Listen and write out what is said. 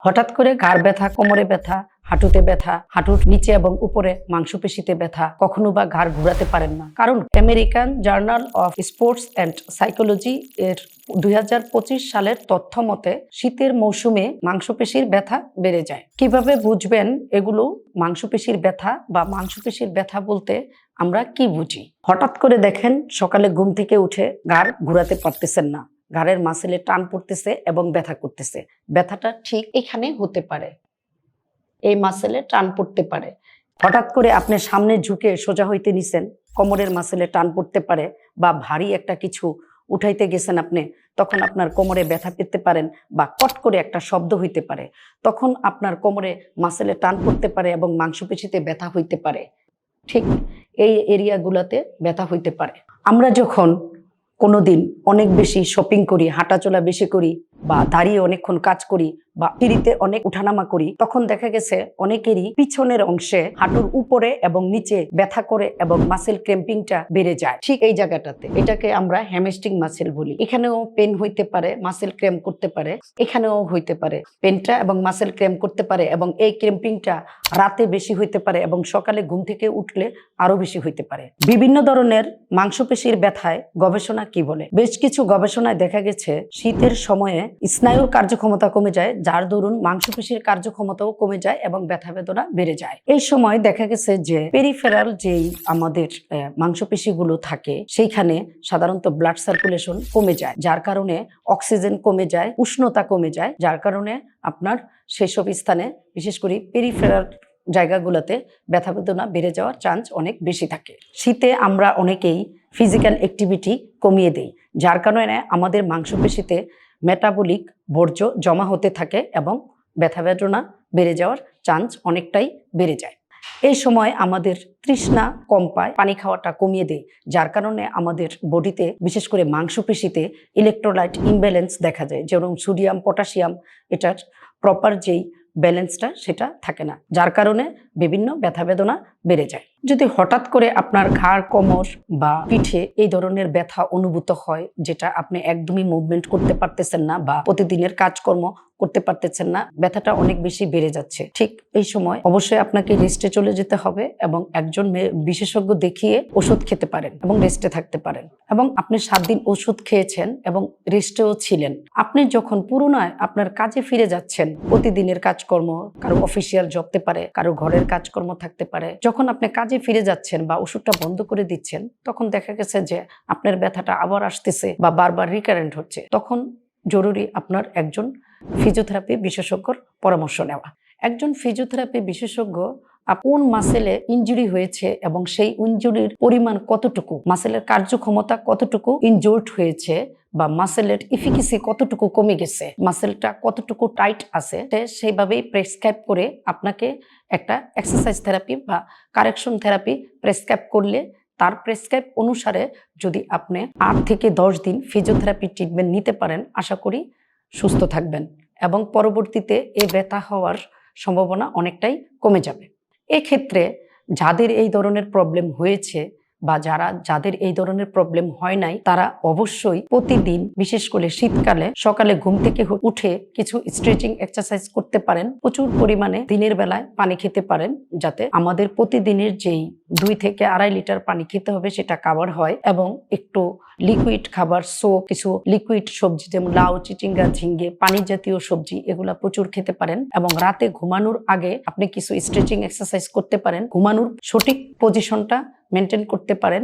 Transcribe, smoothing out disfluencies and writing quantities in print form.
হঠাৎ করে ঘাড় ব্যথা, কোমরে ব্যথা, হাঁটুতে ব্যথা, হাঁটুর নিচে এবং উপরে মাংসপেশিতে ব্যথা, কখনো বা ঘাড় ঘুরাতে পারেন না। কারণ American journal of sports and psychology এর 2025 সালের তথ্য মতে শীতের মৌসুমে মাংসপেশির ব্যথা বেড়ে যায়। কিভাবে বুঝবেন এগুলো মাংসপেশির ব্যথা বা মাংসপেশির ব্যথা বলতে আমরা কি বুঝি? হঠাৎ করে দেখেন সকালে ঘুম থেকে উঠে ঘাড় ঘুরাতে পারতেছেন না, ঘাড়ের মাসেলে টান পড়তেছে এবং ব্যথা করতেছে। ব্যথাটা ঠিক এখানে হতে পারে, এই মাসেলে টান পড়তে পারে। হঠাৎ করে আপনি সামনে ঝুঁকে সোজা হইতে নিছেন, কোমরের মাসেলে টান পড়তে পারে, বা ভারী একটা কিছু উঠাইতে গেছেন আপনি, তখন আপনার কোমরে ব্যথা পেতে পারেন, বা কট করে একটা শব্দ হইতে পারে, তখন আপনার কোমরে মাসেলে টান পড়তে পারে এবং মাংসপেশিতে ব্যথা হইতে পারে। ঠিক এই এরিয়াগুলোতে ব্যথা হইতে পারে। আমরা যখন কোনোদিন অনেক বেশি শপিং করি, হাঁটাচলা বেশি করি, বা দাঁড়িয়ে অনেকক্ষণ কাজ করি, বা সিঁড়িতে অনেক উঠানামা করি, তখন দেখা গেছে অনেকেরই পিছনের অংশে হাঁটুর উপরে এবং নিচে ব্যথা করে এবং মাসেল ক্র্যাম্পিংটা বেড়ে যায়। ঠিক এই জায়গাটাতে, এটাকে আমরা হ্যামস্ট্রিং মাসেল বলি। এখানেও পেন হইতে পারে, মাসেল ক্র্যাম্প করতে পারে, এখানেও হইতে পারে পেনটা এবং মাসেল ক্র্যাম্প করতে পারে, এবং এই ক্র্যাম্পিংটা রাতে বেশি হইতে পারে এবং সকালে ঘুম থেকে উঠলে আরো বেশি হইতে পারে। বিভিন্ন ধরনের মাংসপেশির ব্যথায় গবেষণা কি বলে? বেশ কিছু গবেষণায় দেখা গেছে শীতের সময়ে স্নায়ুর কার্যক্ষমতা কমে যায়, যার দরুন মাংসপেশির কার্যক্ষমতাও কমে যায় এবং ব্যথা বেদনা বেড়ে যায়। এই সময় দেখা গেছে যে পেরিফেরাল যেই আমাদের মাংসপেশিগুলো থাকে সেইখানে সাধারণত ব্লাড সার্কুলেশন কমে যায়, যার কারণে অক্সিজেন কমে যায়, উষ্ণতা কমে যায়, যার কারণে আপনার সেসব স্থানে বিশেষ করে পেরিফেরাল জায়গাগুলোতে ব্যথা বেদনা বেড়ে যাওয়ার চান্স অনেক বেশি থাকে। শীতে আমরা অনেকেই ফিজিক্যাল অ্যাক্টিভিটি কমিয়ে দেই, যার কারণে আমাদের মাংসপেশিতে মেটাবলিক বর্জ্য জমা হতে থাকে এবং ব্যথা বেদনা বেড়ে যাওয়ার চান্স অনেকটাই বেড়ে যায়। এই সময় আমাদের তৃষ্ণা কম পায়, পানি খাওয়াটা কমিয়ে দেয়, যার কারণে আমাদের বডিতে বিশেষ করে মাংসপেশিতে ইলেকট্রোলাইট ইমব্যালেন্স দেখা যায়, যেমন সোডিয়াম পটাশিয়াম এটার প্রপার যেই ব্যালেন্সটা সেটা থাকে না, যার কারণে বিভিন্ন ব্যথা বেদনা বেড়ে যায়। যদি হঠাৎ করে আপনার ঘাড়, কোমর বা পিঠে এই ধরনের ব্যথা অনুভূত হয়, যেটা আপনি একদমই মুভমেন্ট করতে পারতেছেন না বা প্রতিদিনের কাজকর্ম করতে পারতেছেন না, ব্যথাটা অনেক বেশি বেড়ে যাচ্ছে, ঠিক এই সময় অবশ্যই আপনাকে রেস্টে চলে যেতে হবে এবং একজন বিশেষজ্ঞ দেখিয়ে ওষুধ খেতে পারেন এবং রেস্টে থাকতে পারেন। এবং আপনি 7 দিন ওষুধ খেয়েছেন এবং রেস্টেও ছিলেন, আপনি যখন পুনরায় আপনার কাজে ফিরে যাচ্ছেন, প্রতিদিনের কাজকর্ম, কারো অফিসিয়াল জব থাকতে পারে, কারো ঘরের কাজকর্ম থাকতে পারে, যখন আপনি কাজে ফিরে যাচ্ছেন বা ওষুধটা বন্ধ করে দিচ্ছেন, তখন দেখা গেছে যে আপনার ব্যথাটা আবার আসতেছে বা বারবার রিকারেন্ট হচ্ছে, তখন জরুরি আপনার একজন ফিজিওথেরাপি বিশেষজ্ঞর পরামর্শ নেওয়া। একজন ফিজিওথেরাপি বিশেষজ্ঞ কোন মাসেলে ইনজুরি হয়েছে এবং সেই ইনজুরির পরিমাণ কতটুকু, মাসেলের কার্যক্ষমতা কতটুকু ইনজুর্ড হয়েছে, বা মাসেলের ইফিকেসি কতটুকু কমে গেছে, মাসেলটা কতটুকু টাইট আছে, সেইভাবেই প্রেসক্রাইব করে আপনাকে একটা এক্সারসাইজ থেরাপি বা কারেকশন থেরাপি প্রেসক্রাইব করলে, তার প্রেসক্রাইব অনুসারে যদি আপনি 8 থেকে 10 দিন ফিজিওথেরাপি ট্রিটমেন্ট নিতে পারেন, আশা করি সুস্থ থাকবেন এবং পরবর্তীতে এই ব্যথা হওয়ার সম্ভাবনা অনেকটাই কমে যাবে। এক্ষেত্রে যাদের এই ধরনের প্রবলেম হয়েছে বা যাদের এই ধরনের প্রবলেম হয় নাই, তারা অবশ্যই প্রতিদিন, বিশেষ করে শীতকালে সকালে ঘুম থেকে উঠে কিছু স্ট্রেচিং এক্সারসাইজ করতে পারেন, প্রচুর পরিমাণে দিনের বেলায় পানি খেতে পারেন, যাতে আমাদের প্রতিদিনের যেই 2 থেকে 2.5 লিটার পানি খেতে হবে সেটা কাভার হয়, এবং একটু লিকুইড খাবার, কিছু লিকুইড সবজি যেমন লাউ, চিচিঙ্গা, ঝিঙ্গে, পানি জাতীয় সবজি, এগুলা প্রচুর খেতে পারেন। এবং রাতে ঘুমানোর আগে আপনি কিছু স্ট্রেচিং এক্সারসাইজ করতে পারেন, ঘুমানোর সঠিক পজিশনটা মেনটেন করতে পারেন,